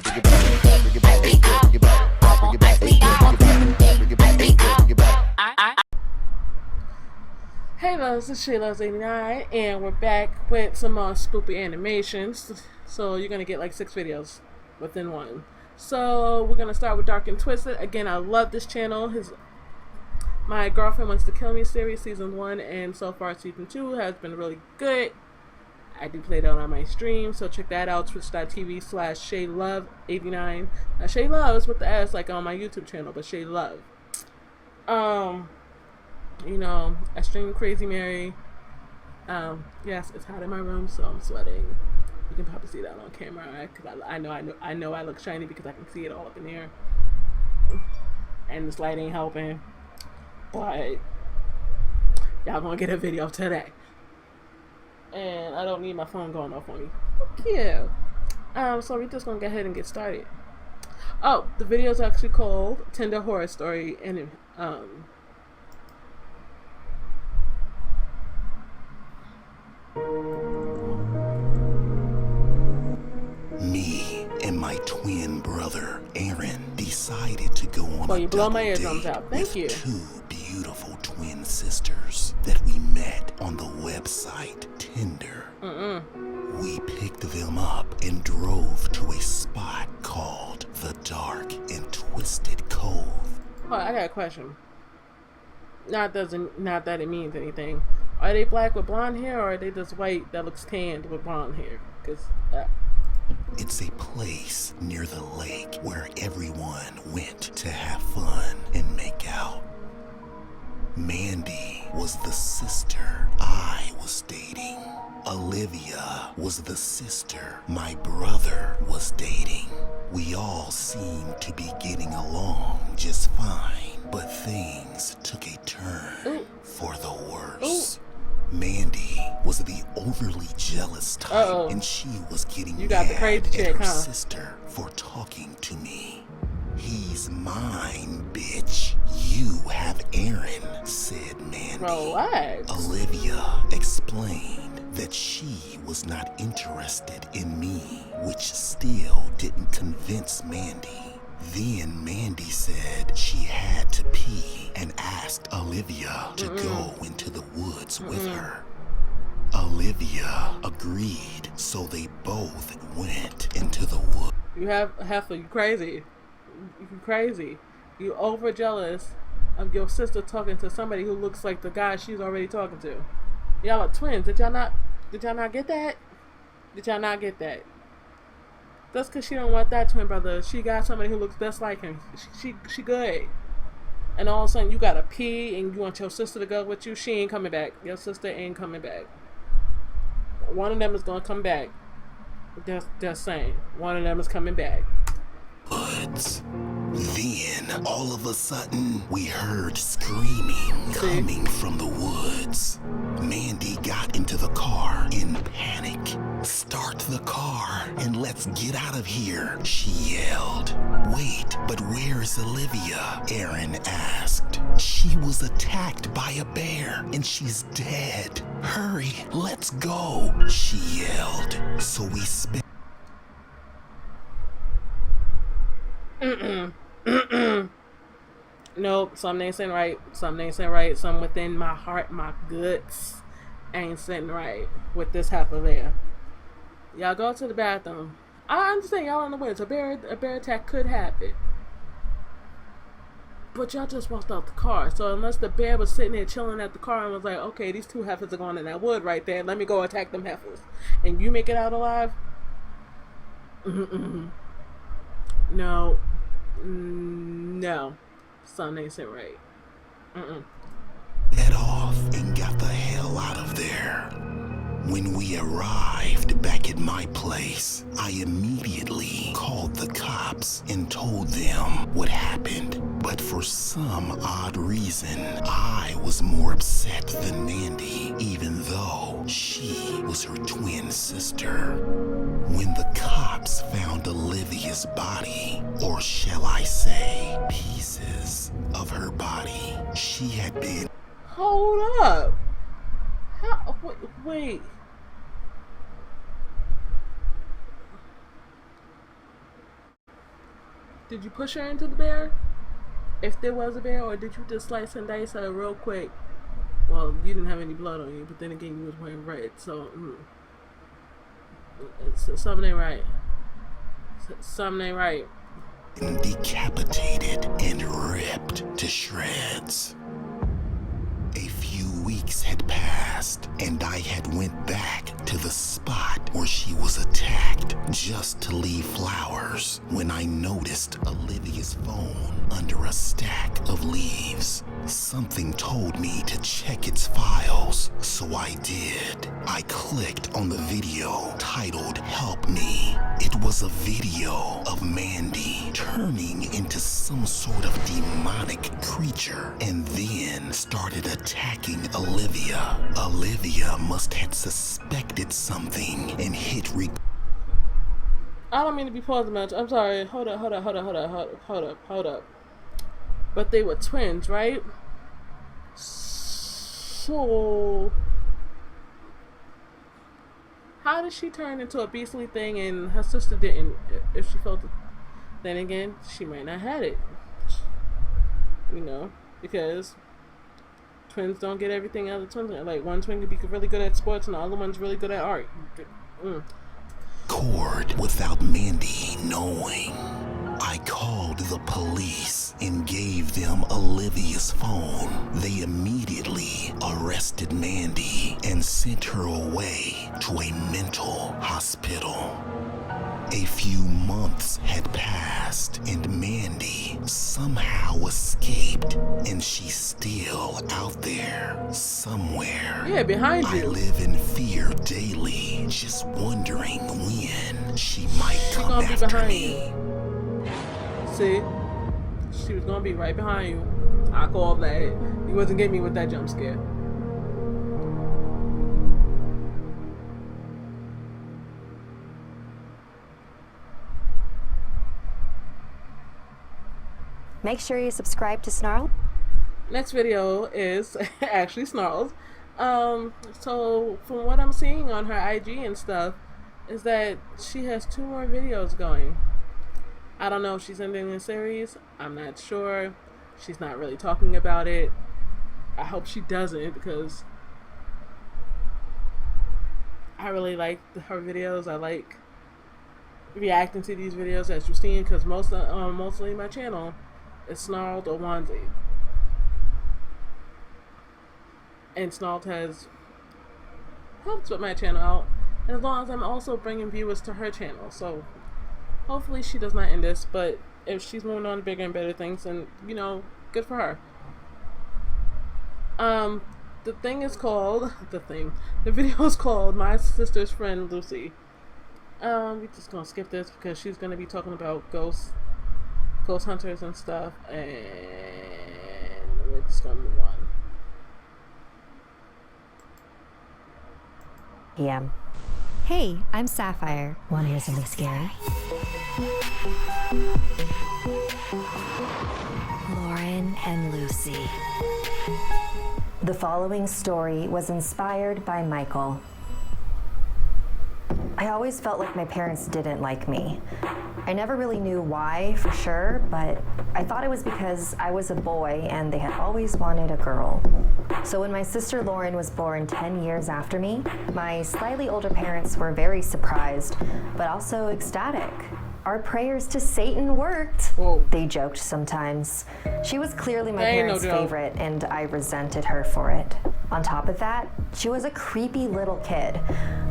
Hey, this is Shayla's89, and we're back with some more spoopy animations. So you're gonna get like 6 videos within one. So we're gonna start with Dark and Twisted. Again, I love this channel. My Girlfriend Wants to Kill Me series, season 1, and so far season 2 has been really good. I do play that on my stream, so check that out, twitch.tv/ShayLove89. Now, Shay Love is with the S, like on my YouTube channel, but Shay Love. You know, I stream Crazy Mary. Yes, it's hot in my room, so I'm sweating. You can probably see that on camera, because I know I look shiny because I can see it all up in here. And this light ain't helping. But y'all gonna get a video today. And I don't need my phone going off on me. Fuck you. So we're just gonna go ahead and get started. Oh, the video is actually called Tender Horror Story, and me and my twin brother Aaron decided to go on a double date with two beautiful twin sisters that we met on the website Tinder. We picked them up and drove to a spot called the Dark and Twisted Cove. Oh, I got a question. Not that it means anything. Are they black with blonde hair, or are they just white that looks tanned with blonde hair? Because it's a place near the lake where everyone went to have fun and make out. Mandy was the sister I was dating. Olivia was the sister my brother was dating. We all seemed to be getting along just fine, but things took a turn for the worse. Mandy was the overly jealous type, and she was getting mad at her sister for talking to me. "He's mine, bitch. You have Aaron," said Mandy. Relax. Olivia explained that she was not interested in me, which still didn't convince Mandy. Then Mandy said she had to pee and asked Olivia to go into the woods with her. Olivia agreed, so they both went into the woods. You you crazy. You crazy. You over jealous of your sister talking to somebody who looks like the guy she's already talking to. Y'all are twins. Did y'all not get that? Did y'all not get that? That's because she don't want that twin brother. She got somebody who looks just like him. She good. And all of a sudden you gotta pee and you want your sister to go with you. She ain't coming back. Your sister ain't coming back. One of them is gonna come back. Just saying. One of them is coming back. Woods. Then, all of a sudden, we heard screaming coming from the woods. Mandy got into the car in panic. "Start the car and let's get out of here," she yelled. "Wait, but where's Olivia?" Aaron asked. "She was attacked by a bear and she's dead. Hurry, let's go," she yelled. So we spent Nope, something ain't sitting right. Something ain't sitting right. Something within my heart, my guts, ain't sitting right with this half of there. Y'all go to the bathroom. I understand y'all in the woods. A bear attack could happen. But y'all just walked out the car. So unless the bear was sitting there chilling at the car and was like, okay, these two heifers are going in that wood right there. Let me go attack them heifers. And you make it out alive? No. No. Something ain't sitting right. Head off and got the hell out of there. When we arrived back at my place, I immediately called the cops and told them what happened. But for some odd reason, I was more upset than Mandy, even though she was her twin sister. When the cops found Olivia's body, or shall I say, pieces of her body, she had been... Hold up. How? Wait. Did you push her into the bear? If there was a bear, or did you just slice and dice her real quick? Well, you didn't have any blood on you, but then again, you was wearing red, so something ain't right. Something ain't right. Decapitated and ripped to shreds. A few weeks had passed, and I had went back to the spot where she was attacked just to leave flowers when I noticed Olivia's phone under a stack of leaves. Something told me to check its files, so I did. I clicked on the video titled "Help Me." It was a video of Mandy turning into some sort of demonic creature and then started attacking Olivia. Olivia must have suspected something and hit I don't mean to be pausing much. I'm sorry. Hold up. But they were twins, right? So how did she turn into a beastly thing and her sister didn't? If she felt it, then again, she might not have it. You know, because twins don't get everything out of twins. Like one twin could be really good at sports and the other one's really good at art. Cord without Mandy knowing. I called the police and gave them Olivia's phone. They immediately arrested Mandy and sent her away to a mental hospital. A few months had passed and Mandy somehow escaped, and she's still out there somewhere. Yeah, behind you. I live in fear daily, just wondering when she might come after me. See? She was gonna be right behind you. I called that. You wasn't getting me with that jump scare. Make sure you subscribe to Snarl. Next video is actually Snarls. So from what I'm seeing on her IG and stuff, is that she has 2 more videos going. I don't know if she's ending the series. I'm not sure. She's not really talking about it. I hope she doesn't, because I really like her videos. I like reacting to these videos, as you're seeing, because mostly my channel is Snarled or Wanzi. And Snarled has helped with my channel out, and as long as I'm also bringing viewers to her channel. So hopefully she does not end this, but if she's moving on to bigger and better things, then, you know, good for her. The video is called My Sister's Friend Lucy. We're just gonna skip this because she's gonna be talking about ghost hunters and stuff, and we're just gonna move on. Yeah. Hey, I'm Sapphire. Want to hear something scary? Lauren and Lucy. The following story was inspired by Michael. I always felt like my parents didn't like me. I never really knew why for sure, but I thought it was because I was a boy and they had always wanted a girl. So when my sister Lauren was born 10 years after me, my slightly older parents were very surprised, but also ecstatic. Our prayers to Satan worked. Whoa. They joked sometimes. She was clearly my parents' favorite, and I resented her for it. On top of that, she was a creepy little kid,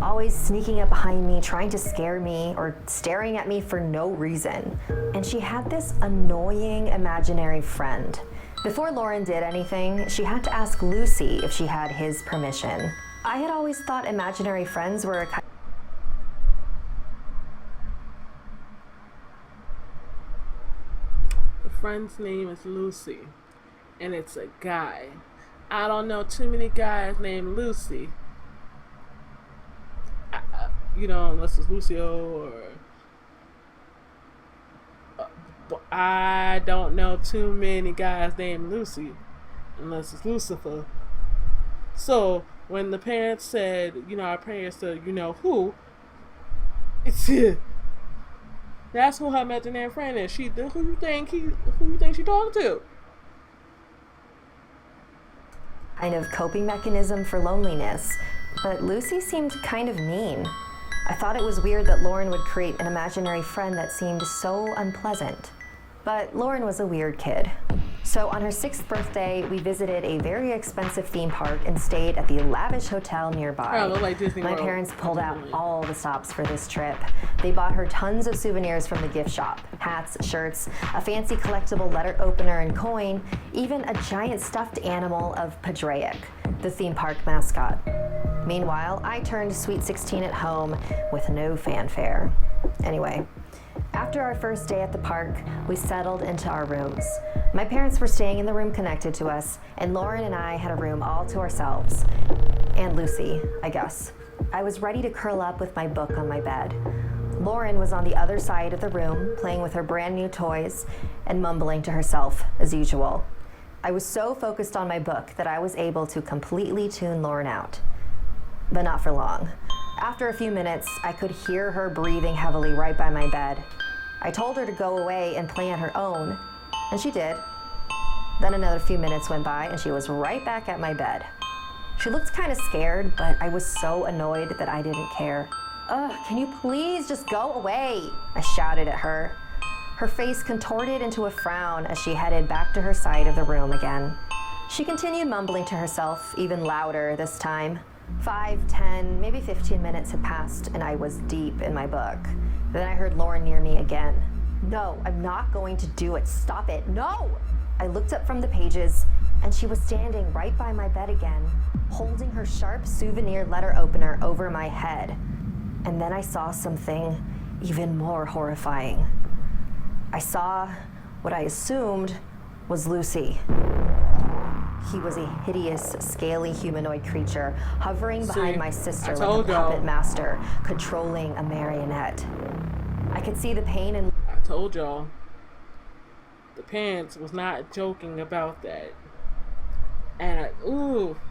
always sneaking up behind me, trying to scare me, or staring at me for no reason. And she had this annoying imaginary friend. Before Lauren did anything, she had to ask Lucy if she had his permission. I had always thought imaginary friends were a kind. The friend's name is Lucy, and it's a guy. I don't know too many guys named Lucy. Unless it's Lucio or... I don't know too many guys named Lucy, unless it's Lucifer. So, when the parents said, our prayers to, who, it's That's who her imaginary friend is. Who you think she talking to? Kind of coping mechanism for loneliness, but Lucy seemed kind of mean. I thought it was weird that Lauren would create an imaginary friend that seemed so unpleasant. But Lauren was a weird kid. So on her 6th birthday, we visited a very expensive theme park and stayed at the lavish hotel nearby. Like Disney My World. parents pulled out all the stops for this trip. They bought her tons of souvenirs from the gift shop. Hats, shirts, a fancy collectible letter opener and coin, even a giant stuffed animal of Padraic, the theme park mascot. Meanwhile, I turned Sweet 16 at home with no fanfare. Anyway, after our first day at the park, we settled into our rooms. My parents were staying in the room connected to us, and Lauren and I had a room all to ourselves. And Lucy, I guess. I was ready to curl up with my book on my bed. Lauren was on the other side of the room, playing with her brand new toys and mumbling to herself, as usual. I was so focused on my book that I was able to completely tune Lauren out. But not for long. After a few minutes, I could hear her breathing heavily right by my bed. I told her to go away and play on her own, and she did. Then another few minutes went by, and she was right back at my bed. She looked kind of scared, but I was so annoyed that I didn't care. Ugh, can you please just go away? I shouted at her. Her face contorted into a frown as she headed back to her side of the room again. She continued mumbling to herself, even louder this time. 5, 10, maybe 15 minutes had passed, and I was deep in my book. Then I heard Lauren near me again. No, I'm not going to do it. Stop it. No! I looked up from the pages, and she was standing right by my bed again, holding her sharp souvenir letter opener over my head. And then I saw something even more horrifying. I saw what I assumed was Lucy. He was a hideous, scaly humanoid creature hovering behind my sister like a puppet master, controlling a marionette. I could see the pain and... I told y'all. The parents was not joking about that. And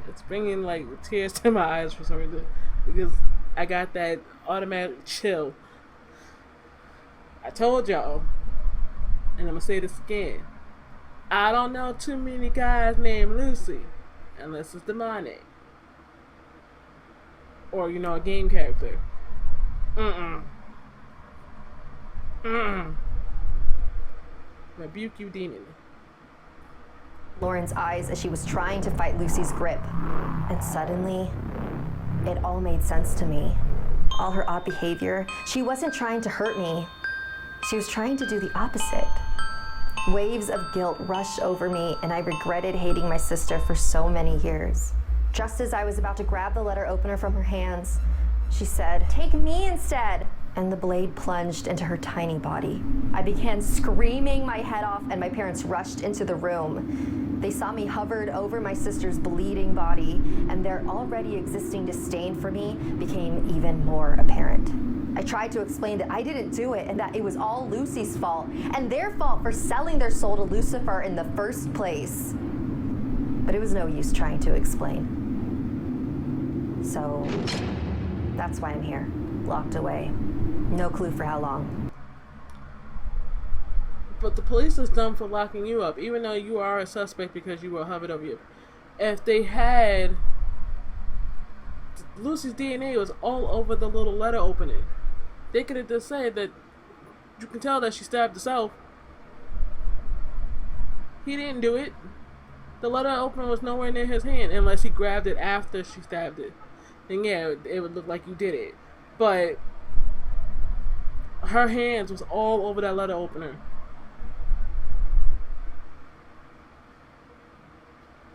it's bringing like tears to my eyes for some reason. Because I got that automatic chill. I told y'all. And I'm going to say this again. I don't know too many guys named Lucy, unless it's demonic. Or, a game character. Rebuke you, demon. Lauren's eyes as she was trying to fight Lucy's grip. And suddenly, it all made sense to me. All her odd behavior, she wasn't trying to hurt me. She was trying to do the opposite. Waves of guilt rushed over me, and I regretted hating my sister for so many years. Just as I was about to grab the letter opener from her hands, she said, "Take me instead!" And the blade plunged into her tiny body. I began screaming my head off, and my parents rushed into the room. They saw me hovered over my sister's bleeding body, and their already existing disdain for me became even more apparent. I tried to explain that I didn't do it and that it was all Lucy's fault and their fault for selling their soul to Lucifer in the first place. But it was no use trying to explain. So that's why I'm here, locked away. No clue for how long. But the police is dumb for locking you up, even though you are a suspect because you were hovered over you. If they had... Lucy's DNA was all over the little letter opening. They could have just said that you can tell that she stabbed herself. He didn't do it. The letter opener was nowhere near his hand unless he grabbed it after she stabbed it. Then yeah, it would look like you did it. But her hands was all over that letter opener.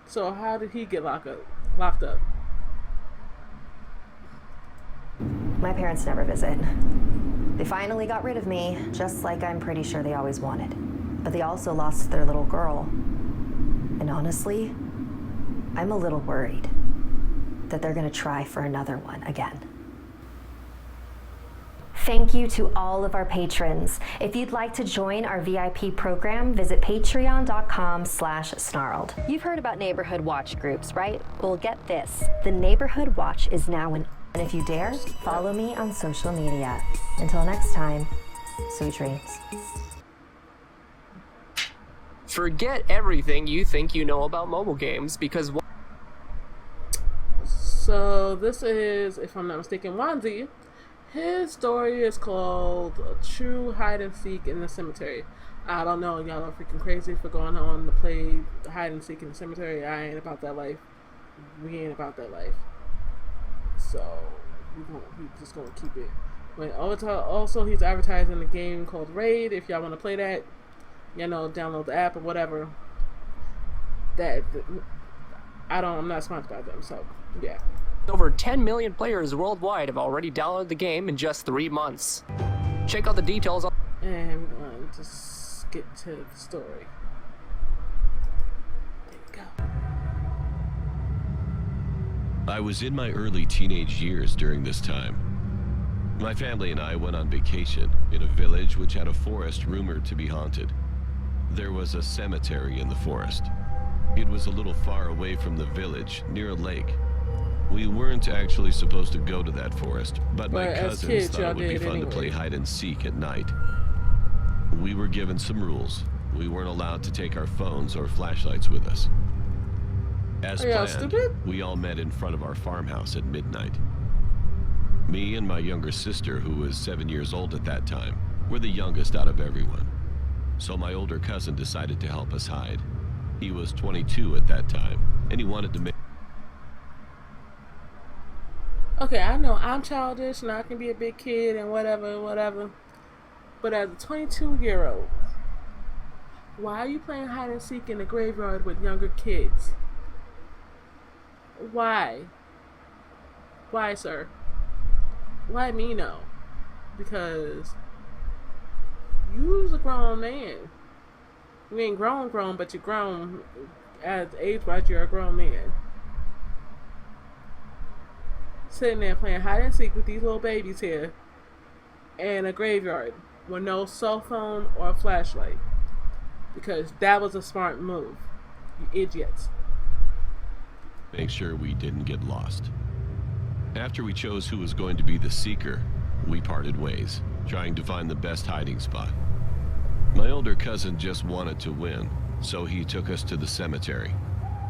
So how did he get locked up? My parents never visit. They finally got rid of me, just like I'm pretty sure they always wanted. But they also lost their little girl. And honestly, I'm a little worried that they're gonna try for another one again. Thank you to all of our patrons. If you'd like to join our VIP program, visit patreon.com/snarled. You've heard about neighborhood watch groups, right? Well, get this. The Neighborhood Watch is now an... And if you dare, follow me on social media. Until next time, Sweet dreams. Forget everything you think you know about mobile games, because... So this is, if I'm not mistaken, Wanzi. His story is called True Hide and Seek in the Cemetery. I don't know, y'all are freaking crazy for going on to play hide and seek in the cemetery. I ain't about that life. We ain't about that life. So we just gonna keep it. But also he's advertising a game called Raid. If y'all want to play that, you know, download the app or whatever. I'm not sponsored by them, so yeah. Over 10 million players worldwide have already downloaded the game in just 3 months. Check out the details on... And we're going to get to the story. There you go. I was in my early teenage years during this time. My family and I went on vacation in a village which had a forest rumored to be haunted. There was a cemetery in the forest. It was a little far away from the village, near a lake. We weren't actually supposed to go to that forest, but my cousins thought it would be fun to play hide and seek at night. We were given some rules. We weren't allowed to take our phones or flashlights with us. As planned, we all met in front of our farmhouse at midnight. Me and my younger sister, who was 7 years old at that time, were the youngest out of everyone. So my older cousin decided to help us hide. He was 22 at that time, and he wanted to make... Okay, I know I'm childish and I can be a big kid and whatever. But as a 22-year-old, why are you playing hide and seek in the graveyard with younger kids? Why? Why, sir? Why me, no? Because you's a grown man. You ain't grown, but you're grown. As age-wise, you're a grown man. Sitting there playing hide and seek with these little babies here in a graveyard with no cell phone or a flashlight, because that was a smart move, you idiots. Make sure we didn't get lost. After we chose who was going to be the seeker, we parted ways, trying to find the best hiding spot. My older cousin just wanted to win, so he took us to the cemetery.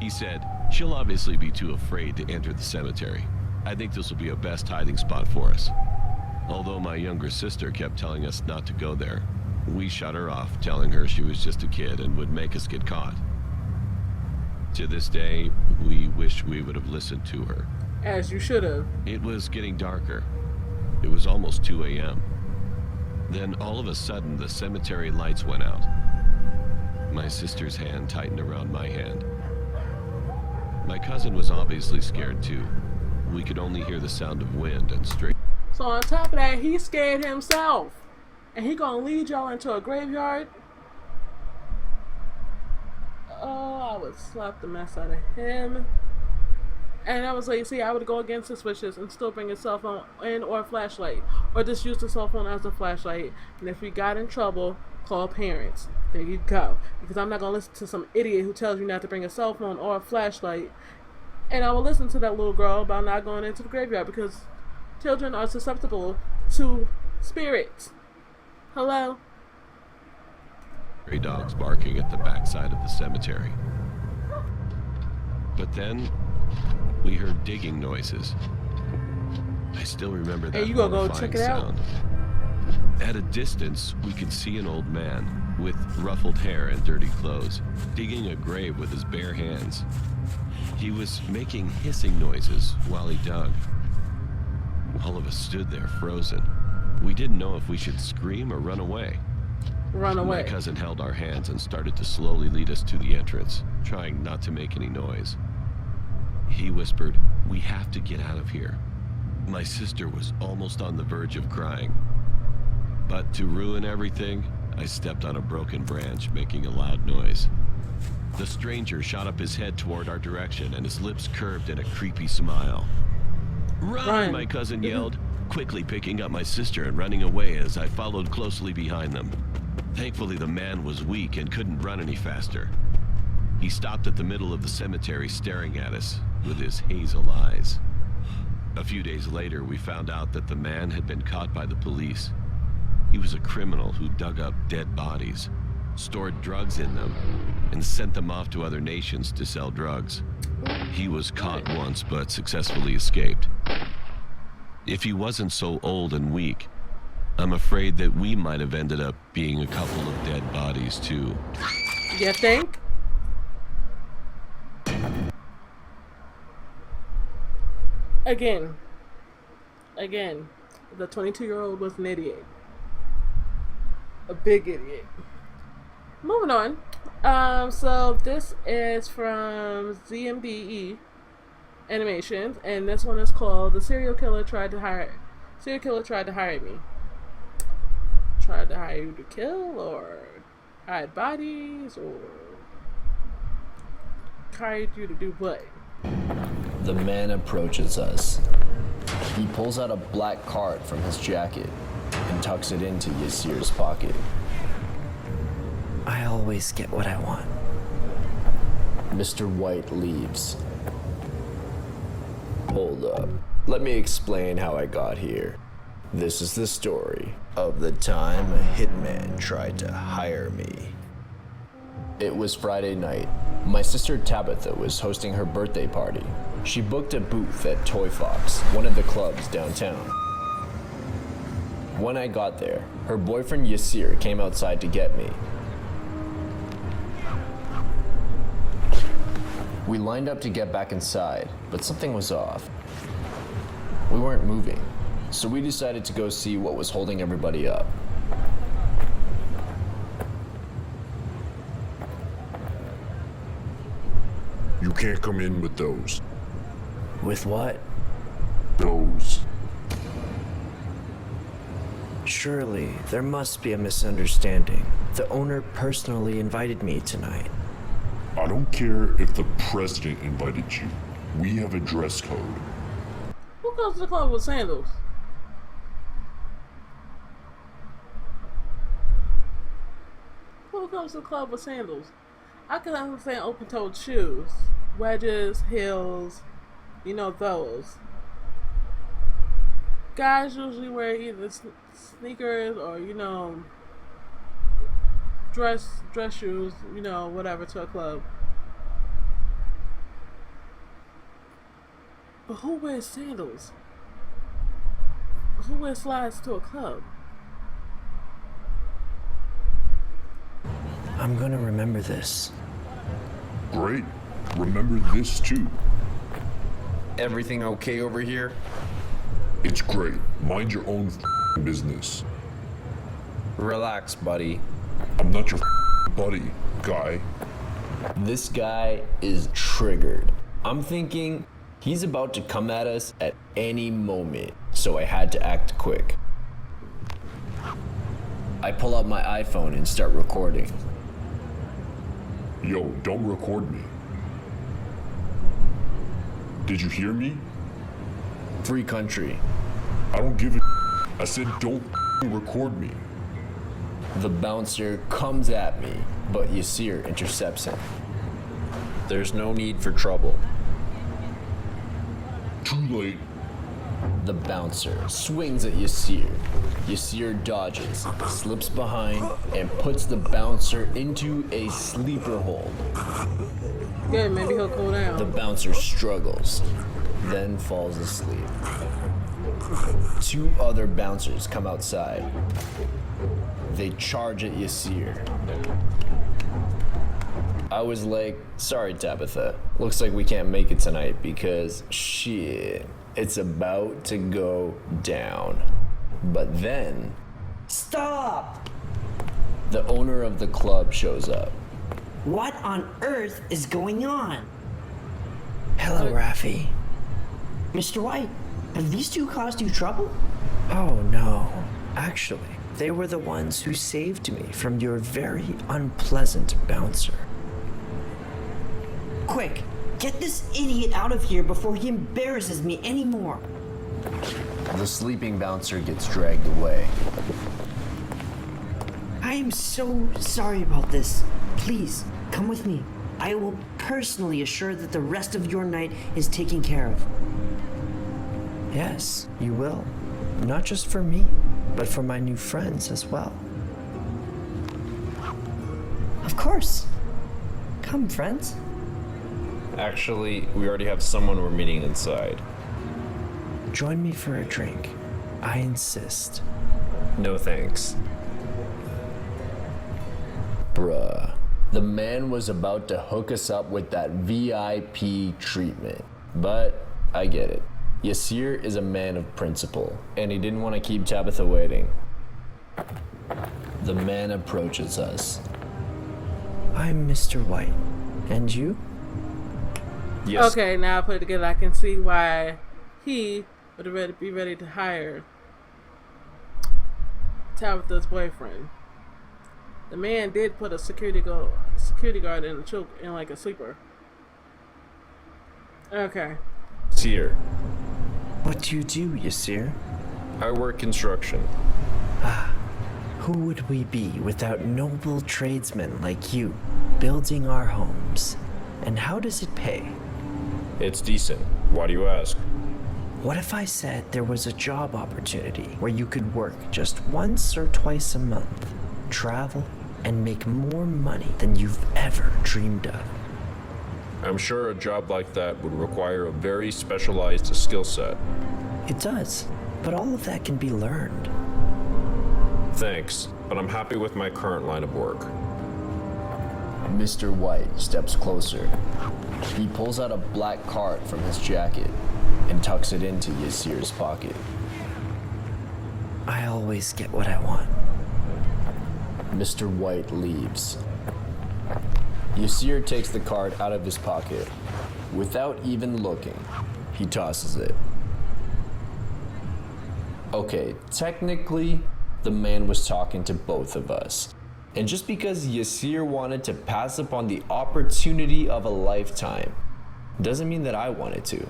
He said, "She'll obviously be too afraid to enter the cemetery. I think this will be a best hiding spot for us." Although my younger sister kept telling us not to go there, we shut her off, telling her she was just a kid and would make us get caught. To this day, we wish we would have listened to her. As you should have. It was getting darker. It was almost 2 a.m. Then all of a sudden, the cemetery lights went out. My sister's hand tightened around my hand. My cousin was obviously scared too. We could only hear the sound of wind and straight. So on top of that, he scared himself. And he gonna lead y'all into a graveyard? Oh, I would slap the mess out of him. And I was like, see, I would go against his wishes and still bring a cell phone in or a flashlight. Or just use the cell phone as a flashlight. And if we got in trouble, call parents. There you go. Because I'm not gonna listen to some idiot who tells you not to bring a cell phone or a flashlight. And I will listen to that little girl about not going into the graveyard, because children are susceptible to spirits. Hello? Stray dogs barking at the backside of the cemetery. But then we heard digging noises. I still remember that horrifying sound. At a distance, we could see an old man with ruffled hair and dirty clothes digging a grave with his bare hands. He was making hissing noises while he dug. All of us stood there frozen. We didn't know if we should scream or run away. Run away. My cousin held our hands and started to slowly lead us to the entrance, trying not to make any noise. He whispered, "We have to get out of here." My sister was almost on the verge of crying. But to ruin everything, I stepped on a broken branch, making a loud noise. The stranger shot up his head toward our direction, and his lips curved in a creepy smile. "Run!" my cousin yelled, quickly picking up my sister and running away as I followed closely behind them. Thankfully, the man was weak and couldn't run any faster. He stopped at the middle of the cemetery staring at us with his hazel eyes. A few days later, we found out that the man had been caught by the police. He was a criminal who dug up dead bodies, stored drugs in them, and sent them off to other nations to sell drugs. He was caught once, but successfully escaped. If he wasn't so old and weak, I'm afraid that we might have ended up being a couple of dead bodies, too. You think? Again, the 22-year-old was an idiot. A big idiot. Moving on. So this is from ZMBE Animations, and this one is called "The Serial Killer Tried to Hire Me." Tried to hire you to kill, or hide bodies, or hired you to do what? The man approaches us. He pulls out a black card from his jacket and tucks it into Yasir's pocket. I always get what I want. Mr. White leaves. Hold up. Let me explain how I got here. This is the story of the time a hitman tried to hire me. It was Friday night. My sister Tabitha was hosting her birthday party. She booked a booth at Toy Fox, one of the clubs downtown. When I got there, her boyfriend Yasir came outside to get me. We lined up to get back inside, but something was off. We weren't moving, so we decided to go see what was holding everybody up. You can't come in with those. With what? Those. Surely, there must be a misunderstanding. The owner personally invited me tonight. I don't care if the president invited you. We have a dress code. Who goes to the club with sandals? Who goes to the club with sandals? I can understand open-toed shoes, wedges, heels, you know those. Guys usually wear either sneakers or, you know, dress shoes, you know, whatever, to a club. But who wears sandals? Who wears slides to a club? I'm gonna remember this. Great. Remember this too. Everything okay over here? It's great. Mind your own business. Relax, buddy. I'm not your buddy, guy. This guy is triggered. I'm thinking he's about to come at us at any moment, so I had to act quick. I pull out my iPhone and start recording. Yo, don't record me. Did you hear me? Free country. I don't give a I said don't record me. The bouncer comes at me, but Yasir intercepts him. There's no need for trouble. Too late. The bouncer swings at Yasir. Yasir dodges, slips behind, and puts the bouncer into a sleeper hold. Good, maybe he'll cool down. The bouncer struggles, then falls asleep. Two other bouncers come outside. They charge at Yasir. I was like, sorry Tabitha, looks like we can't make it tonight because shit, it's about to go down. But then... Stop! The owner of the club shows up. What on earth is going on? Hello, Rafi. Mr. White, have these two caused you trouble? Oh no. Actually, they were the ones who saved me from your very unpleasant bouncer. Quick, get this idiot out of here before he embarrasses me anymore. The sleeping bouncer gets dragged away. I am so sorry about this. Please, come with me. I will personally assure that the rest of your night is taken care of. Yes, you will. Not just for me, but for my new friends as well. Of course. Come, friends. Actually, we already have someone we're meeting inside. Join me for a drink. I insist. No thanks. Bruh. The man was about to hook us up with that VIP treatment. But I get it. Yasir is a man of principle, and he didn't want to keep Tabitha waiting. The man approaches us. I'm Mr. White. And you? Yes. Okay, now I put it together. I can see why he would be ready to hire Tabitha's boyfriend. The man did put a security guard in a choke in like a sleeper. Okay. Yasir. What do you do, Yasir? I work construction. Who would we be without noble tradesmen like you building our homes? And how does it pay? It's decent. Why do you ask? What if I said there was a job opportunity where you could work just once or twice a month, travel, and make more money than you've ever dreamed of? I'm sure a job like that would require a very specialized skill set. It does, but all of that can be learned. Thanks, but I'm happy with my current line of work. Mr. White steps closer. He pulls out a black card from his jacket and tucks it into Yasir's pocket. I always get what I want. Mr. White leaves. Yasir takes the card out of his pocket. Without even looking, he tosses it. Okay, technically, the man was talking to both of us. And just because Yasir wanted to pass up on the opportunity of a lifetime, doesn't mean that I wanted to.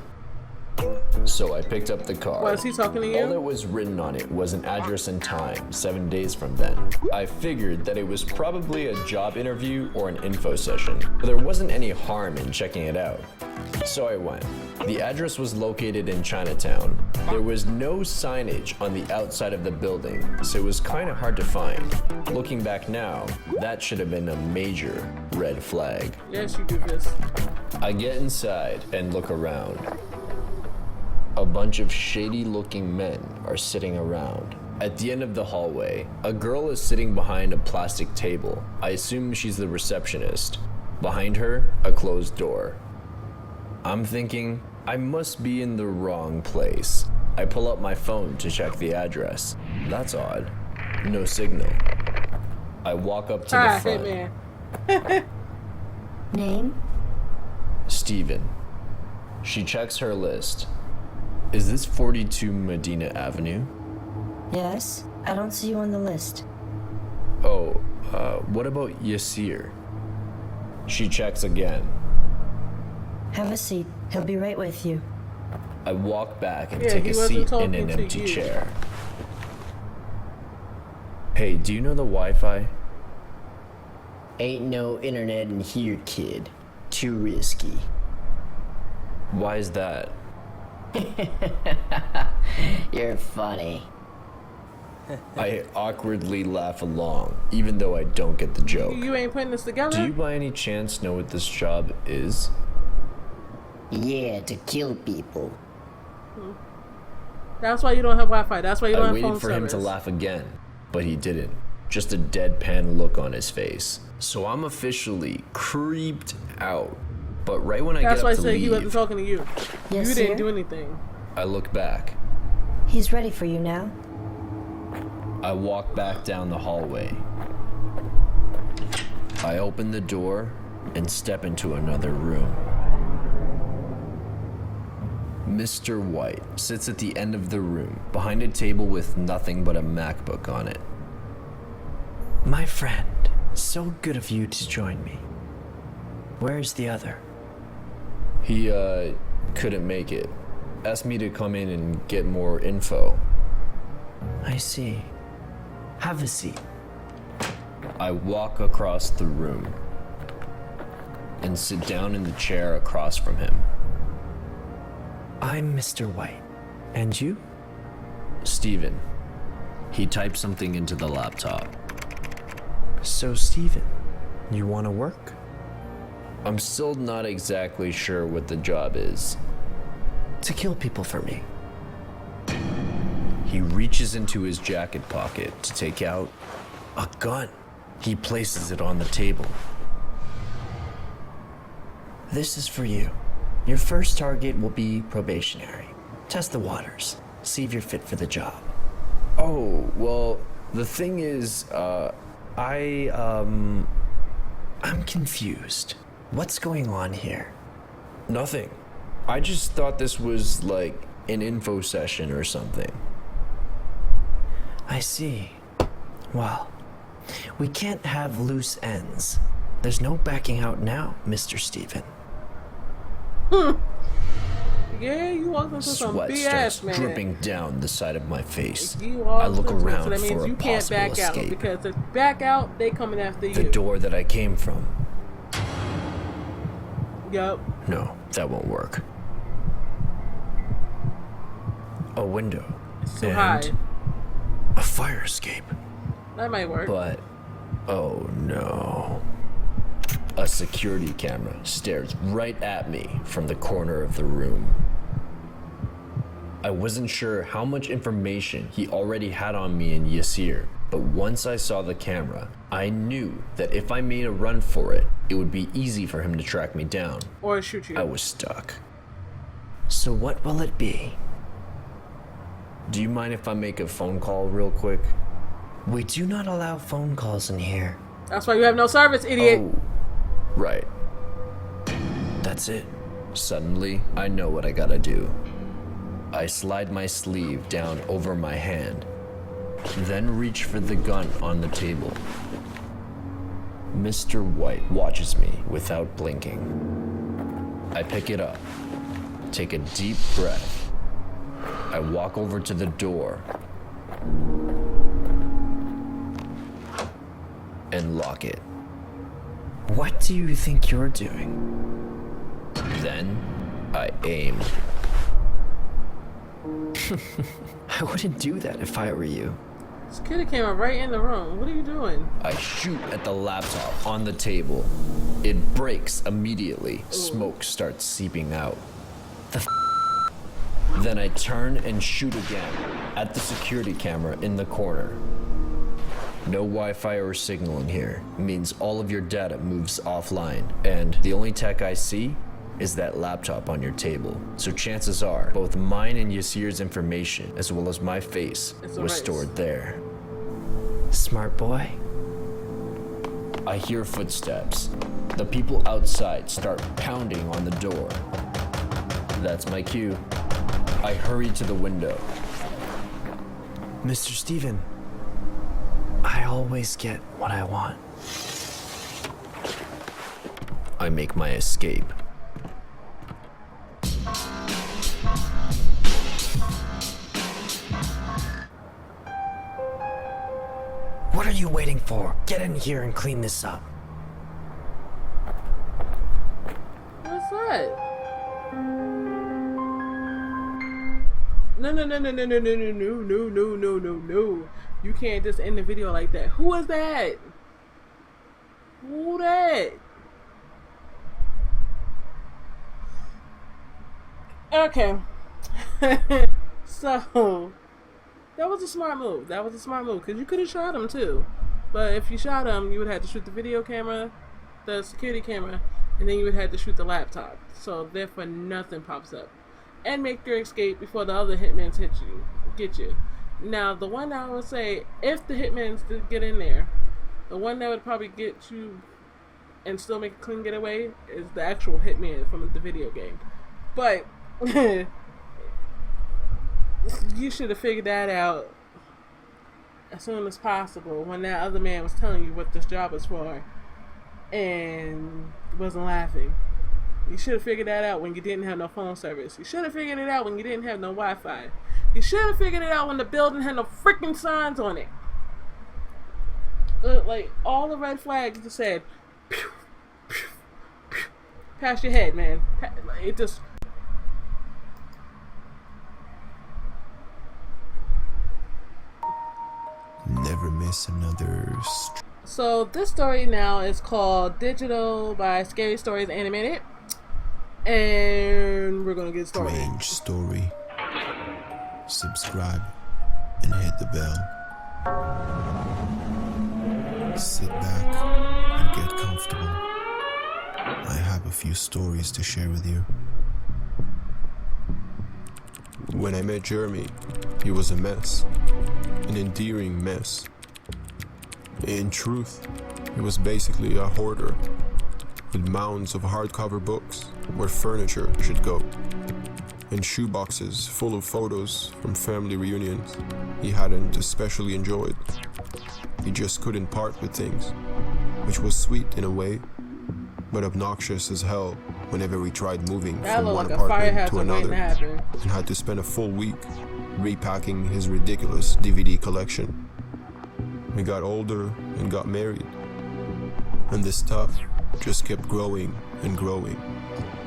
So I picked up the card. Was he talking to you? All that was written on it was an address and time, 7 days from then. I figured that it was probably a job interview or an info session, but there wasn't any harm in checking it out. So I went. The address was located in Chinatown. There was no signage on the outside of the building, so it was kind of hard to find. Looking back now, that should have been a major red flag. Yes, you do this. I get inside and look around. A bunch of shady-looking men are sitting around. At the end of the hallway, a girl is sitting behind a plastic table. I assume she's the receptionist. Behind her, a closed door. I'm thinking, I must be in the wrong place. I pull up my phone to check the address. That's odd. No signal. I walk up to the front. Hey, man. Name? Steven. She checks her list. Is this 42 Medina Avenue? Yes. I don't see you on the list. Oh, what about Yasir? She checks again. Have a seat. He'll be right with you. I walk back and Yeah, take he a wasn't seat in talking an to empty you. chair. Hey, do you know the Wi-Fi? Ain't no internet in here, kid. Too risky. Why is that? You're funny. I awkwardly laugh along, even though I don't get the joke. You ain't putting this together? Do you by any chance know what this job is? Yeah, to kill people. That's why you don't have Wi-Fi. That's why you don't I have waited phone for him service. to laugh again, but he didn't. Just a deadpan look on his face. So I'm officially creeped out. But right when I That's get why I up to said he wasn't leave, talking to you. Yes, You didn't sir? do anything. I look back. He's ready for you now. I walk back down the hallway. I open the door and step into another room. Mr. White sits at the end of the room, behind a table with nothing but a MacBook on it. My friend, so good of you to join me. Where's the other? He, couldn't make it. Asked me to come in and get more info. I see. Have a seat. I walk across the room and sit down in the chair across from him. I'm Mr. White. And you? Steven. He typed something into the laptop. So, Steven, you want to work? I'm still not exactly sure what the job is. To kill people for me. He reaches into his jacket pocket to take out a gun. He places it on the table. This is for you. Your first target will be probationary. Test the waters. See if you're fit for the job. Oh, well, the thing is, I'm confused. What's going on here? Nothing. I just thought this was like an info session or something. I see. Well, we can't have loose ends. There's no backing out now, Mr. Steven. Yeah, you walked into some Sweat BS, starts man. dripping down the side of my face. I look around so that means for you a can't possible back escape. out, because if back out, they coming after you. The door that I came from. Yup. No, that won't work. A window. It's too and high. A fire escape. That might work. But, oh no. A security camera stares right at me from the corner of the room. I wasn't sure how much information he already had on me and Yasir, but once I saw the camera, I knew that if I made a run for it, it would be easy for him to track me down. Or shoot you. I was stuck. So what will it be? Do you mind if I make a phone call real quick? We do not allow phone calls in here. That's why you have no service, idiot. Oh, right. That's it. Suddenly, I know what I gotta do. I slide my sleeve down over my hand, then reach for the gun on the table. Mr. White watches me without blinking. I pick it up, take a deep breath. I walk over to the door and lock it. What do you think you're doing? Then I aim. I wouldn't do that if I were you. Security camera right in the room. What are you doing? I shoot at the laptop on the table. It breaks immediately. Smoke starts seeping out. Then I turn and shoot again at the security camera in the corner. No Wi-Fi or signal in here. Means all of your data moves offline. And the only tech I see is that laptop on your table. So chances are, both mine and Yasir's information, as well as my face, was stored there. Smart boy. I hear footsteps. The people outside start pounding on the door. That's my cue. I hurry to the window. Mr. Steven, I always get what I want. I make my escape. What are you waiting for? Get in here and clean this up. What's that? No. You can't just end the video like that. Who is that? Who that? Okay. So, that was a smart move. Because you could have shot him too. But if you shot him, you would have to shoot the video camera, the security camera, and then you would have to shoot the laptop. So, therefore, nothing pops up. And make your escape before the other hitmans get you. Now, the one I would say, if the hitmans did get in there, the one that would probably get you and still make a clean getaway is the actual hitman from the video game. But you should have figured that out as soon as possible when that other man was telling you what this job was for and wasn't laughing. You should have figured that out when you didn't have no phone service. You should have figured it out when you didn't have no Wi-Fi. You should have figured it out when the building had no freaking signs on it. Like, all the red flags just said, pew, pew, pew, past your head, man. It just... this another So this story now is called Digital by Scary Stories Animated. And we're gonna get started. strange story? Subscribe and hit the bell. Sit back and get comfortable. I have a few stories to share with you. When I met Jeremy, he was a mess. An endearing mess. In truth, he was basically a hoarder, with mounds of hardcover books where furniture should go, and shoeboxes full of photos from family reunions he hadn't especially enjoyed. He just couldn't part with things, which was sweet in a way, but obnoxious as hell whenever we tried moving from one apartment to another and had to spend a full week repacking his ridiculous DVD collection. We got older and got married, and this stuff just kept growing and growing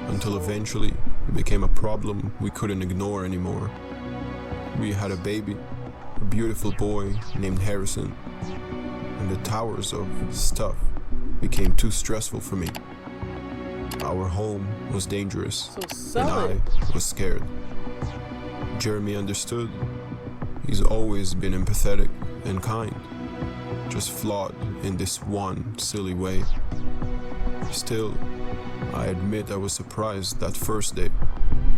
until eventually it became a problem we couldn't ignore anymore. We had a baby, a beautiful boy named Harrison, and the towers of stuff became too stressful for me. Our home was dangerous, and I was scared. Jeremy understood. He's always been empathetic and kind, just flawed in this one silly way. Still, I admit I was surprised that first day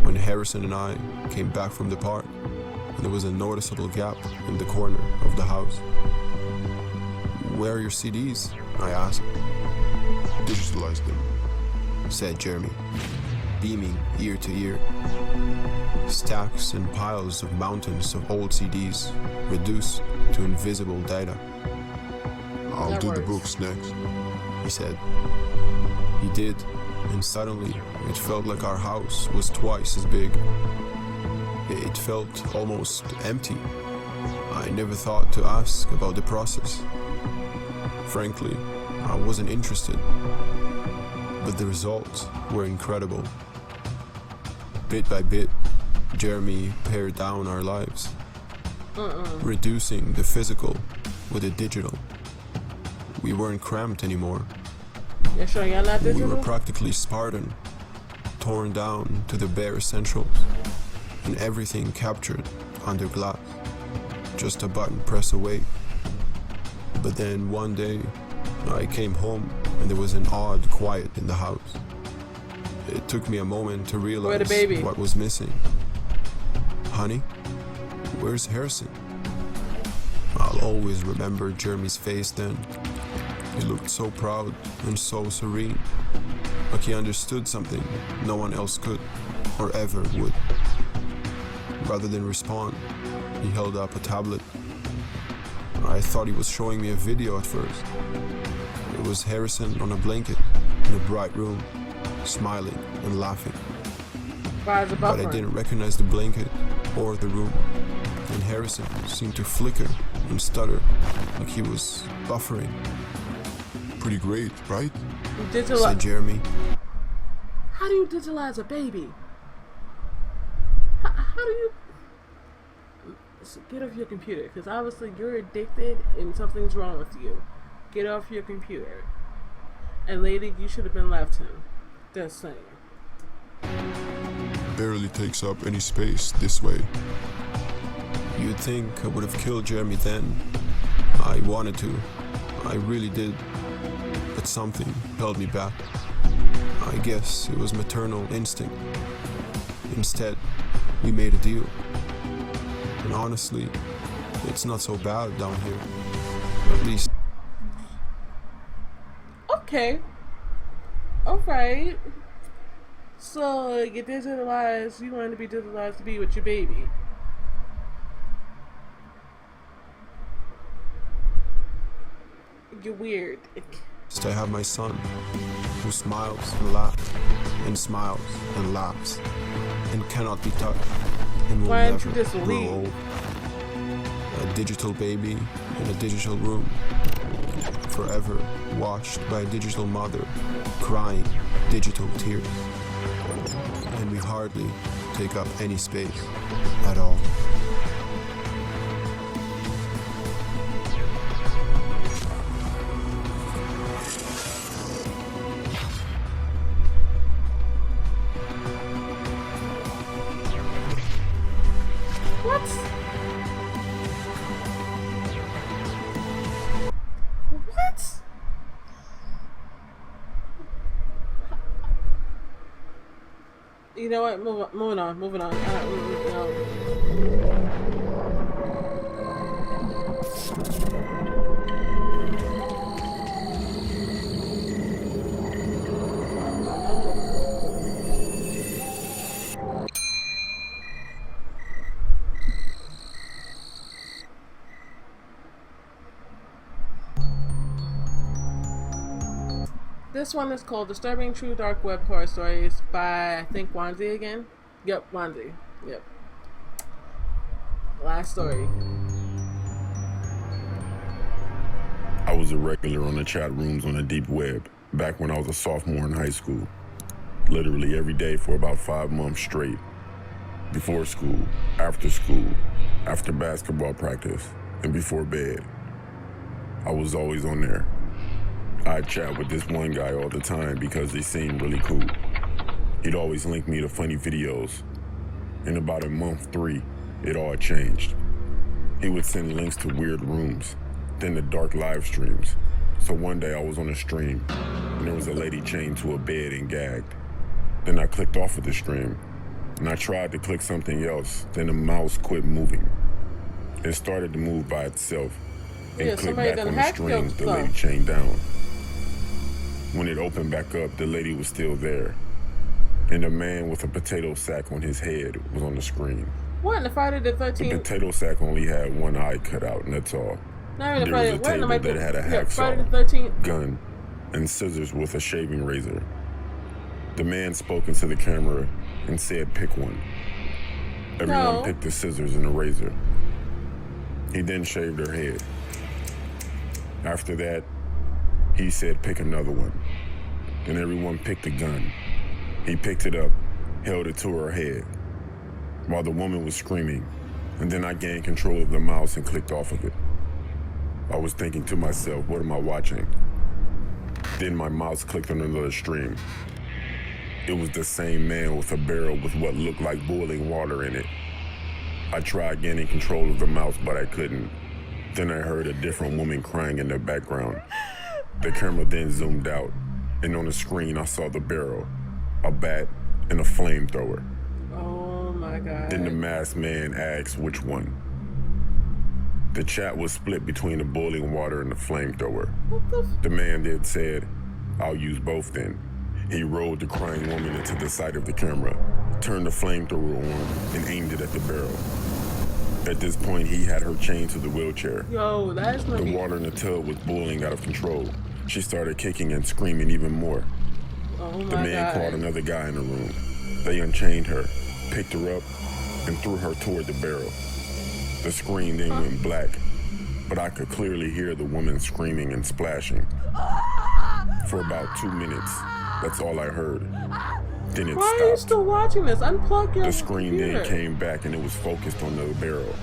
when Harrison and I came back from the park and there was a noticeable gap in the corner of the house. "Where are your CDs?" I asked. Digitalize them, said Jeremy, beaming ear to ear. Stacks and piles of mountains of old CDs reduced to invisible data. "I'll do the books next," he said. He did, and suddenly it felt like our house was twice as big. It felt almost empty. I never thought to ask about the process. Frankly, I wasn't interested. But the results were incredible. Bit by bit, Jeremy pared down our lives, reducing the physical with the digital. We weren't cramped anymore. You're sure you're not digital? We were practically Spartan, torn down to the bare essentials, and everything captured under glass, just a button press away. But then one day, I came home and there was an odd quiet in the house. It took me a moment to realize what was missing. "Honey, where's Harrison?" I'll always remember Jeremy's face then. He looked so proud and so serene, like he understood something no one else could or ever would. Rather than respond, he held up a tablet. I thought he was showing me a video at first. It was Harrison on a blanket in a bright room, smiling and laughing. But I didn't recognize the blanket or the room, and Harrison seemed to flicker and stutter like he was buffering. "Pretty great, right?" said Jeremy. How do you digitalize a baby? How do you... Get off your computer, because obviously you're addicted and something's wrong with you. Get off your computer. And lady, you should have been left him. Just saying. "Barely takes up any space this way." You'd think I would have killed Jeremy then. I wanted to. I really did. But something held me back. I guess it was maternal instinct. Instead, we made a deal. And honestly, it's not so bad down here. At least. Okay. Alright. So, you digitalized, you wanted to be digitalized to be with your baby. You're weird. I have my son, who smiles and laughs, and laughs, and cannot be touched, and will never grow old. A digital baby in a digital room, forever watched by a digital mother, crying digital tears. And we hardly take up any space at all. You know what? Moving on. This one is called Disturbing True Dark Web Horror Stories by, I think, Wanzi again. Yep, Wanzi. Yep. Last story. I was a regular on the chat rooms on the deep web back when I was a sophomore in high school. Literally every day for about 5 months straight. Before school, after basketball practice, and before bed. I was always on there. I'd chat with this one guy all the time because he seemed really cool. He'd always link me to funny videos. In about a month 3, it all changed. He would send links to weird rooms, then to dark live streams. So one day I was on a stream, and there was a lady chained to a bed and gagged. Then I clicked off of the stream, and I tried to click something else, then the mouse quit moving. It started to move by itself, and clicked back on the string, the lady chained down. When it opened back up, the lady was still there, and a man with a potato sack on his head was on the screen. What in the Friday the 13th? The potato sack only had one eye cut out, and that's all. Not even there was a Friday. table that had a hacksaw, Friday the 13th. gun, and scissors with a shaving razor. The man spoke into the camera and said, "Pick one." Everyone picked the scissors and the razor. He then shaved her head. After that, he said, "Pick another one." And everyone picked a gun. He picked it up, held it to her head, while the woman was screaming, and then I gained control of the mouse and clicked off of it. I was thinking to myself, what am I watching? Then my mouse clicked on another stream. It was the same man with a barrel with what looked like boiling water in it. I tried gaining control of the mouse, but I couldn't. Then I heard a different woman crying in the background. The camera then zoomed out, and on the screen I saw the barrel, a bat, and a flamethrower. Oh my God. Then the masked man asked which one. The chat was split between the boiling water and the flamethrower. The man then said, "I'll use both then." He rolled the crying woman into the side of the camera, turned the flamethrower on, and aimed it at the barrel. At this point, he had her chained to the wheelchair. Yo, that's not The water in the tub was boiling out of control. She started kicking and screaming even more. Oh my The man God. called another guy in the room. They unchained her, picked her up, and threw her toward the barrel. The screen then went black, but I could clearly hear the woman screaming and splashing. For about 2 minutes, that's all I heard. Then it Why are you stopped. still watching this? Unplug your The screen computer. then came back and it was focused on the barrel.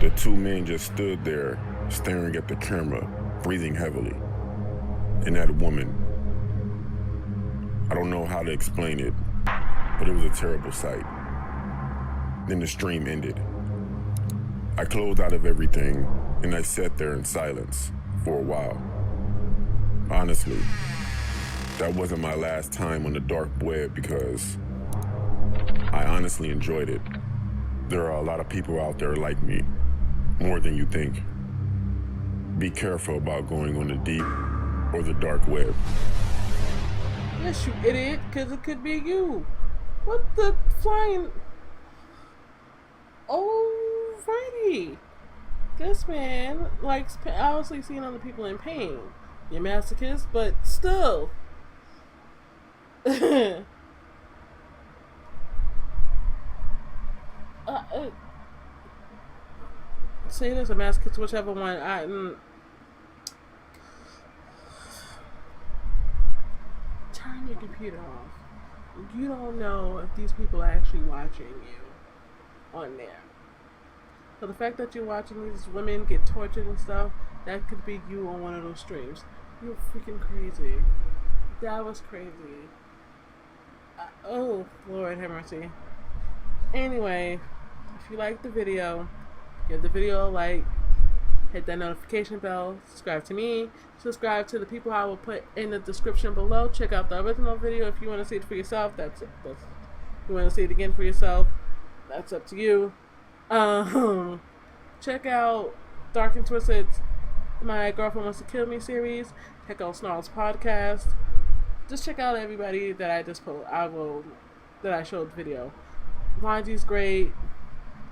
The two men just stood there, staring at the camera, breathing heavily. And that woman, I don't know how to explain it, but it was a terrible sight. Then the stream ended. I closed out of everything, and I sat there in silence for a while. Honestly, that wasn't my last time on the dark web because I honestly enjoyed it. There are a lot of people out there like me, more than you think. Be careful about going on the deep or the dark web. Yes, you idiot, because it could be you. What the flying... Alrighty. This man likes obviously seeing other people in pain. You're masochist, but still. Say this a masochist, whichever one. Turn your computer off. You don't know if these people are actually watching you on there. So the fact that you're watching these women get tortured and stuff, that could be you on one of those streams. You're freaking crazy. That was crazy. Oh, Lord have mercy. Anyway, if you like the video, give the video a like, hit that notification bell, subscribe to me, subscribe to the people I will put in the description below. Check out the original video if you want to see it for yourself. That's You want to see it again for yourself? That's up to you. Check out Dark and Twisted, My Girlfriend Wants to Kill Me series. Check out Snarl's podcast. Just check out everybody that I just that I showed video. Vonji's great.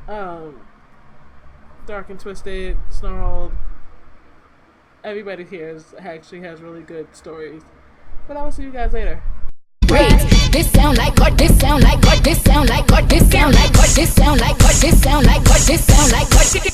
Dark and Twisted, Snarled. Everybody here actually has really good stories. But I will see you guys later. This sound like what? This sound like what? This sound like what? This sound like what? This sound like what? This sound like what? This sound like what? This